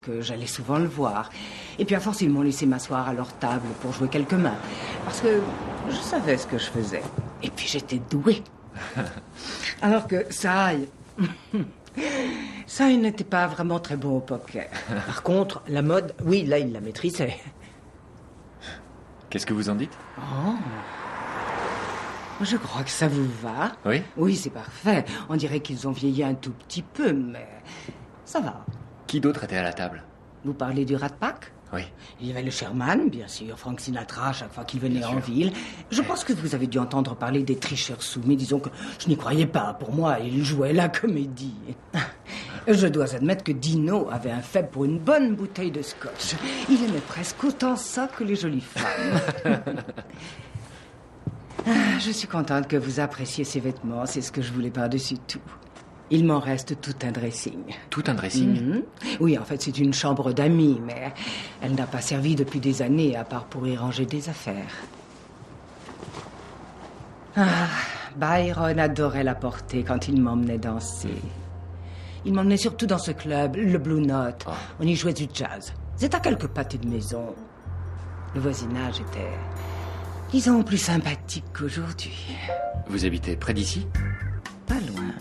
que j'allais souvent le voir. Et puis à force, ils m'ont laissé m'asseoir à leur table pour jouer quelques mains. Parce que je savais ce que je faisais. Et puis j'étais douée. Alors que Sai... Sai n'était pas vraiment très bon au poker. Par contre, la mode, oui, là, il la maîtrisait. Qu'est-ce que vous en dites? Oh. Je crois que ça vous va. Oui? Oui, c'est parfait. On dirait qu'ils ont vieilli un tout petit peu, mais ça va. Qui d'autre était à la table? Vous parlez du Rat Pack? Oui. Il y avait le Sherman, bien sûr, Frank Sinatra à chaque fois qu'il venait Bien en sûr. ville. Je pense que vous avez dû entendre parler des tricheurs sous, mais disons que je n'y croyais pas. Pour moi, ils jouaient la comédie. Je dois admettre que Dino avait un faible pour une bonne bouteille de scotch. Il aimait presque autant ça que les jolies femmes. Je suis contente que vous appréciez ces vêtements. C'est ce que je voulais par-dessus tout. Il m'en reste tout un dressing. Tout un dressing? Mhm. Oui, en fait, c'est une chambre d'amis, mais elle n'a pas servi depuis des années, à part pour y ranger des affaires. Byron adorait la porter quand il m'emmenait danser. Il m'emmenait surtout dans ce club, le Blue Note. Oh. On y jouait du jazz. C'est à quelques pâtés de maison. Le voisinage était, disons, plus sympathique qu'aujourd'hui. Vous habitez près d'ici? Pas loin.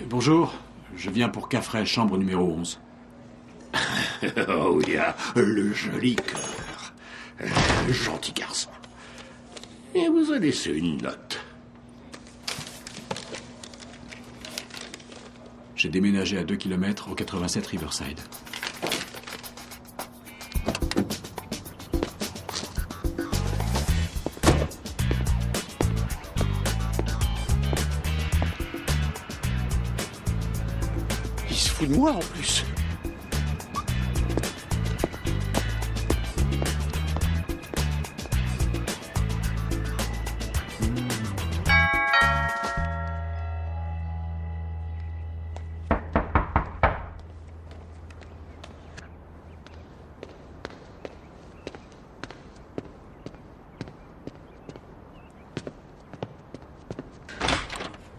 Bonjour, je viens pour Caffrey, chambre numéro 11. Oh, il y a le joli cœur. Gentil garçon. Et vous a laissé une note. J'ai déménagé à 2 km au 87 Riverside. Il se fout de moi en plus.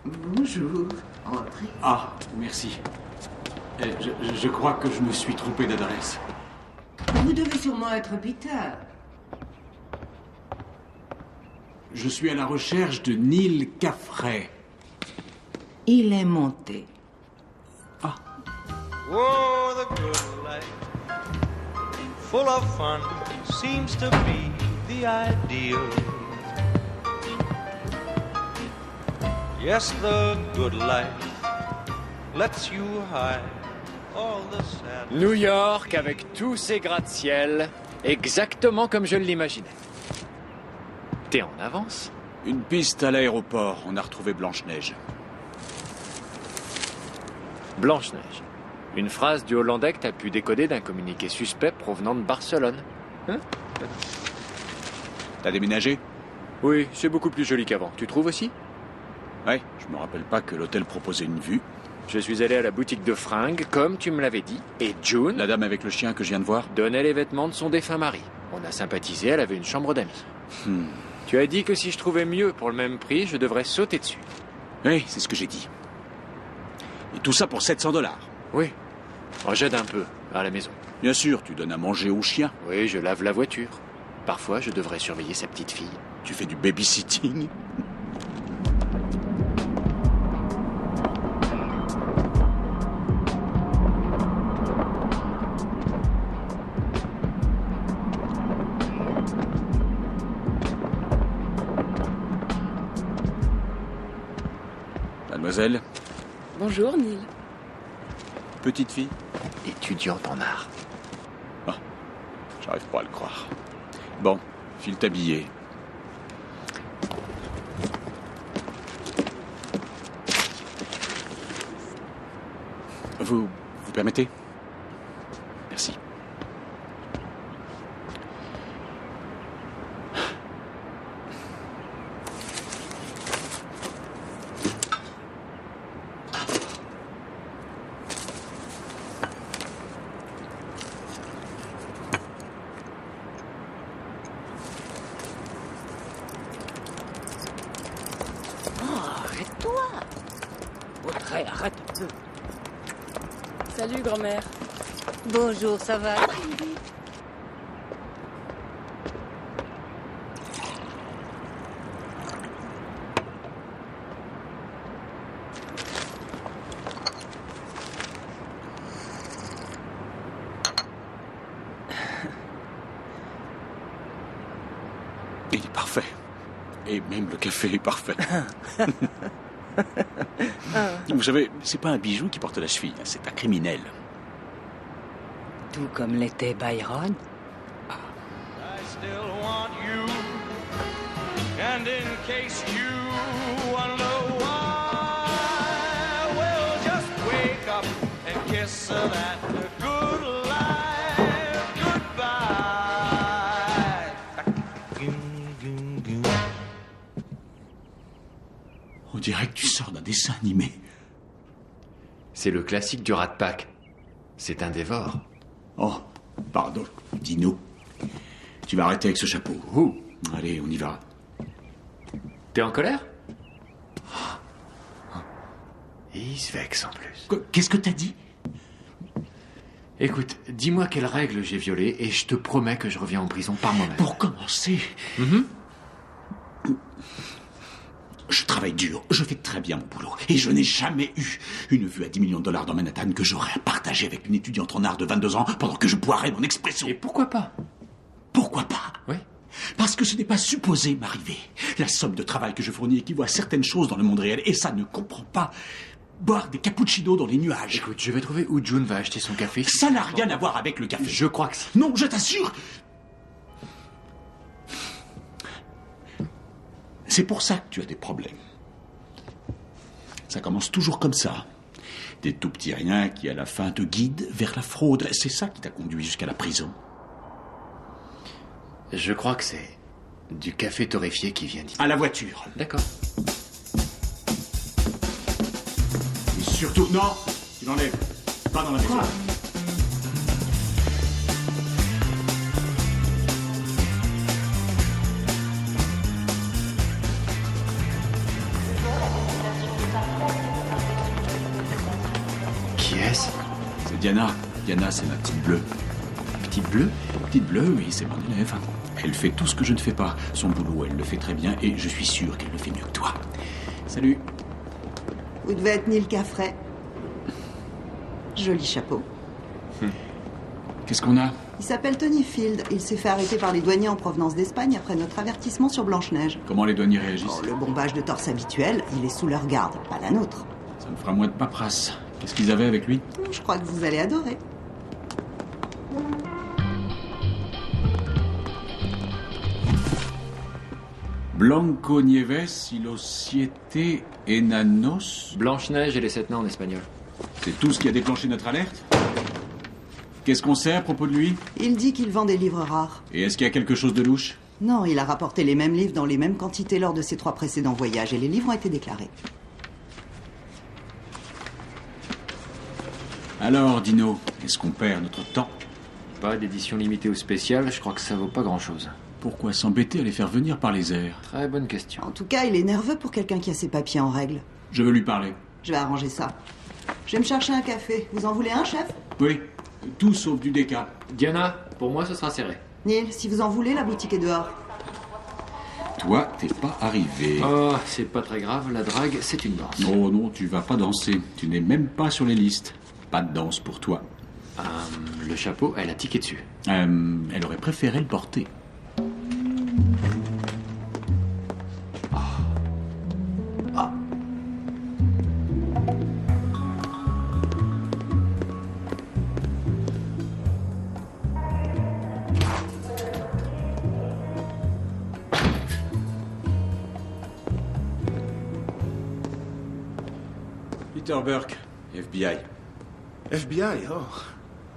Bonjour, entrez. Ah, merci. Je crois que je me suis trompé d'adresse. Vous devez sûrement être Peter. Je suis à la recherche de Neil Caffrey. Il est monté. Oh, the good life, full of fun, seems to be the ideal. Yes, the good life lets you hide all the sad. New York avec tous ses gratte-ciel, exactement comme je l'imaginais. T'es en avance? Une piste à l'aéroport. On a retrouvé Blanche-Neige. Blanche-Neige. Une phrase du hollandais que t'as pu décoder d'un communiqué suspect provenant de Barcelone. T'as déménagé? Oui, c'est beaucoup plus joli qu'avant. Tu trouves aussi? Ouais, je me rappelle pas que l'hôtel proposait une vue. Je suis allé à la boutique de fringues, comme tu me l'avais dit, et June La dame avec le chien que je viens de voir? donnait les vêtements de son défunt mari. On a sympathisé, elle avait une chambre d'amis. Tu as dit que si je trouvais mieux pour le même prix, je devrais sauter dessus. Oui, c'est ce que j'ai dit. Et tout ça pour 700 $. Oui. Oh, j'aide un peu, à la maison. Bien sûr, tu donnes à manger au chien. Oui, je lave la voiture. Parfois, je devrais surveiller sa petite fille. Tu fais du babysitting. Mademoiselle, Bonjour, Neil. petite fille. Étudiante en art. J'arrive pas à le croire. Bon, file ta billet. Vous permettez? Merci. arrête un peu. Salut, grand-mère. Bonjour, ça va? Il est parfait. Et même le café est parfait. Vous savez, c'est pas un bijou qui porte la cheville, c'est un criminel. Tout comme l'était Byron. I still want you. And in case you wonder why, well, just wake up and kiss that good life goodbye. On dirait que tu sors d'un dessin animé. C'est le classique du Rat Pack. C'est un dévore. Oh, pardon, Dino. Tu vas arrêter avec ce chapeau. Oh, allez, on y va. T'es en colère? Et il se vexe en plus. Qu'est-ce que t'as dit? Écoute, dis-moi quelle règle j'ai violée et je te promets que je reviens en prison par moi-même. Pour commencer, je travaille dur, je fais très bien mon boulot. Et je n'ai jamais eu une vue à 10 millions de dollars dans Manhattan que j'aurais à partager avec une étudiante en art de 22 ans pendant que je boirais mon expresso. Et pourquoi pas? Pourquoi pas? Oui. Parce que ce n'est pas supposé m'arriver. La somme de travail que je fournis équivaut à certaines choses dans le monde réel et ça ne comprend pas boire des cappuccinos dans les nuages. Écoute, je vais trouver où June va acheter son café. Ça n'a rien à voir avec le café. Je crois que si. Non, je t'assure. C'est pour ça que tu as des problèmes. Ça commence toujours comme ça. Des tout petits riens qui, à la fin, te guident vers la fraude. C'est ça qui t'a conduit jusqu'à la prison. Je crois que c'est du café torréfié qui vient d'ici. À la voiture. D'accord. Et surtout, non, tu l'enlèves. Pas dans la maison. Qui est-ce? C'est Diana. Diana, c'est ma petite bleue. Petite bleue? Petite bleue, oui, c'est mon élève. Elle fait tout ce que je ne fais pas. Son boulot, elle le fait très bien et je suis sûr qu'elle le fait mieux que toi. Salut. Vous devez être Neil Caffrey. Joli chapeau. Qu'est-ce qu'on a? Il s'appelle Tony Field. Il s'est fait arrêter par les douaniers en provenance d'Espagne après notre avertissement sur Blanche-Neige. Comment les douaniers réagissent? Oh, le bombage de torse habituel, il est sous leur garde, pas la nôtre. Ça me fera moins de paperasse. Qu'est-ce qu'ils avaient avec lui? Je crois que vous allez adorer. Blanco Nieves y los siete enanos. Blanche-Neige et les 7 nains en espagnol. C'est tout ce qui a déclenché notre alerte? Qu'est-ce qu'on sait à propos de lui? Il dit qu'il vend des livres rares. Et est-ce qu'il y a quelque chose de louche? Non, il a rapporté les mêmes livres dans les mêmes quantités lors de ses 3 précédents voyages et les livres ont été déclarés. Alors, Dino, est-ce qu'on perd notre temps? Pas d'édition limitée ou spéciale, je crois que ça vaut pas grand-chose. Pourquoi s'embêter à les faire venir par les airs? Très bonne question. En tout cas, il est nerveux pour quelqu'un qui a ses papiers en règle. Je veux lui parler. Je vais arranger ça. Je vais me chercher un café. Vous en voulez un, chef? Oui, tout sauf du déca. Diana, pour moi ce sera serré. Neil, si vous en voulez, la boutique est dehors. Toi, t'es pas arrivé. Oh, c'est pas très grave, la drague, c'est une danse. Oh non, tu vas pas danser. Tu n'es même pas sur les listes. Pas de danse pour toi. Le chapeau, elle a tiqué dessus. Elle aurait préféré le porter. Peter Burke, FBI. FBI, oh.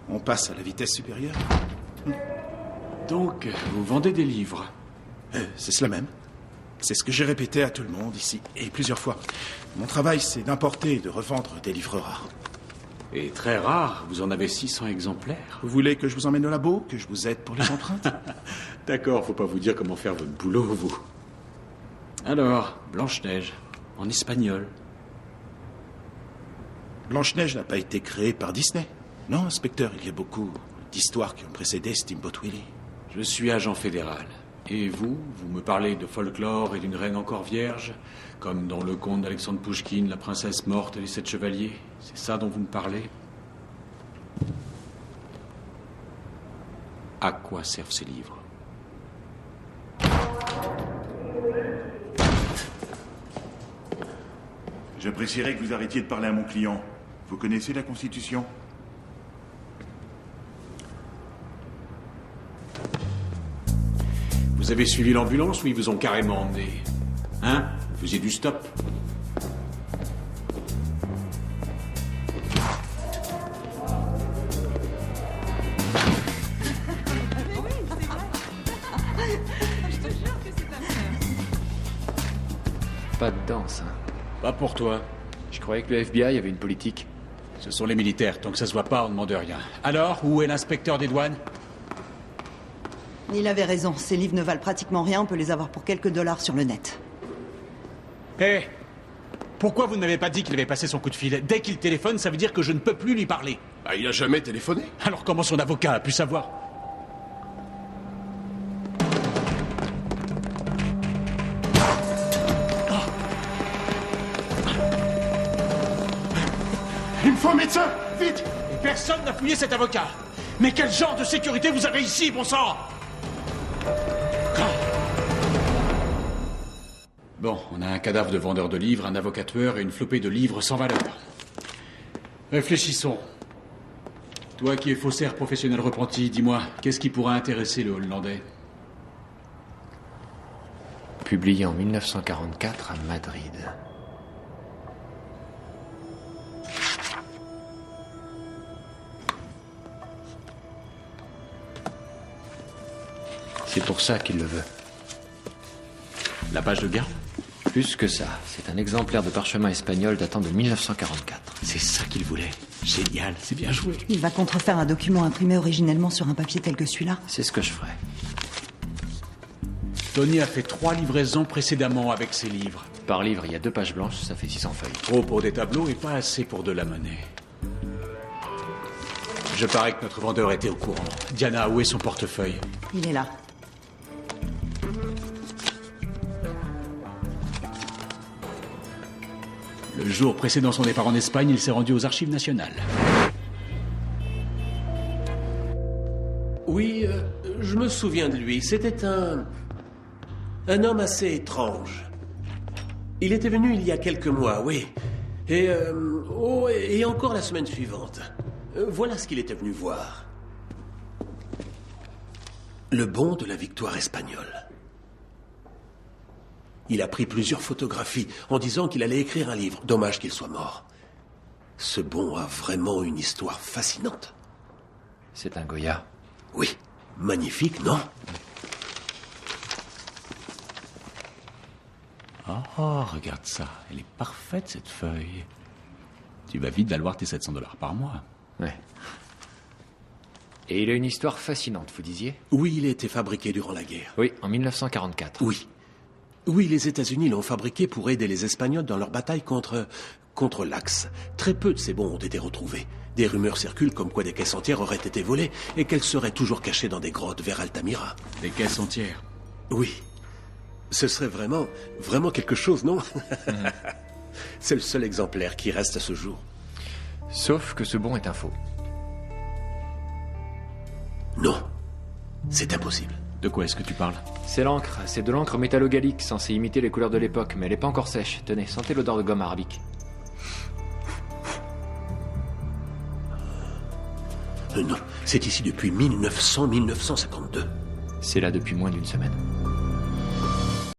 On passe à la vitesse supérieure. Donc, vous vendez des livres? C'est cela même. C'est ce que j'ai répété à tout le monde ici, et plusieurs fois. Mon travail, c'est d'importer et de revendre des livres rares. Et très rare, vous en avez 600 exemplaires. Vous voulez que je vous emmène au labo, que je vous aide pour les empreintes? D'accord, faut pas vous dire comment faire votre boulot, vous. Alors, Blanche-Neige, en espagnol. Blanche-Neige n'a pas été créée par Disney. Non, inspecteur, il y a beaucoup d'histoires qui ont précédé Steamboat Willie. Je suis agent fédéral. Et vous me parlez de folklore et d'une reine encore vierge, comme dans le conte d'Alexandre Pouchkine, la princesse morte et les 7 chevaliers. C'est ça dont vous me parlez? À quoi servent ces livres? J'apprécierais que vous arrêtiez de parler à mon client. Vous connaissez la Constitution? Vous avez suivi l'ambulance ou ils vous ont carrément emmené? Hein? Vous faisiez du stop? Pas de danse, hein. Pas pour toi. Je croyais que le FBI avait une politique. Ce sont les militaires. Tant que ça se voit pas, on ne demande rien. Alors, où est l'inspecteur des douanes? Il avait raison, ces livres ne valent pratiquement rien, on peut les avoir pour quelques dollars sur le net. Hé! Pourquoi vous ne m'avez pas dit qu'il avait passé son coup de fil? Dès qu'il téléphone, ça veut dire que je ne peux plus lui parler. Bah, il a jamais téléphoné. Alors comment son avocat a pu savoir? Il me faut un médecin! Vite! Et personne n'a fouillé cet avocat! Mais quel genre de sécurité vous avez ici, bon sang? Bon, on a un cadavre de vendeur de livres, un avocat tueur et une flopée de livres sans valeur. Réfléchissons. Toi qui es faussaire professionnel repenti, dis-moi, qu'est-ce qui pourra intéresser le Hollandais? Publié en 1944 à Madrid. C'est pour ça qu'il le veut. La page de garde? Plus que ça, c'est un exemplaire de parchemin espagnol datant de 1944. C'est ça qu'il voulait. Génial, c'est bien joué. Il va contrefaire un document imprimé originellement sur un papier tel que celui-là. C'est ce que je ferai. Tony a fait 3 livraisons précédemment avec ses livres. Par livre, il y a 2 pages blanches, ça fait 600 feuilles. Trop pour des tableaux et pas assez pour de la monnaie. Je parie que notre vendeur était au courant. Diana, où est son portefeuille? Il est là. Le jour précédant son départ en Espagne, il s'est rendu aux Archives nationales. Oui, je me souviens de lui. C'était un homme assez étrange. Il était venu il y a quelques mois, oui. Et encore la semaine suivante. Voilà ce qu'il était venu voir. Le bon de la victoire espagnole. Il a pris plusieurs photographies en disant qu'il allait écrire un livre. Dommage qu'il soit mort. Ce bon a vraiment une histoire fascinante. C'est un Goya. Oui, magnifique, non? Oh, regarde ça. Elle est parfaite, cette feuille. Tu vas vite valoir tes 700 $ par mois. Ouais. Et il a une histoire fascinante, vous disiez? Oui, il a été fabriqué durant la guerre. Oui, en 1944. Oui. Oui, les États-Unis l'ont fabriqué pour aider les Espagnols dans leur bataille contre l'Axe. Très peu de ces bons ont été retrouvés. Des rumeurs circulent comme quoi des caisses entières auraient été volées et qu'elles seraient toujours cachées dans des grottes vers Altamira. Des caisses entières? Oui. Ce serait vraiment quelque chose, non? C'est le seul exemplaire qui reste à ce jour. Sauf que ce bon est un faux. Non. C'est impossible. De quoi est-ce que tu parles? C'est l'encre. C'est de l'encre métallogallique, censée imiter les couleurs de l'époque, mais elle n'est pas encore sèche. Tenez, sentez l'odeur de gomme arabique. Non, c'est ici depuis 1952. C'est là depuis moins d'une semaine.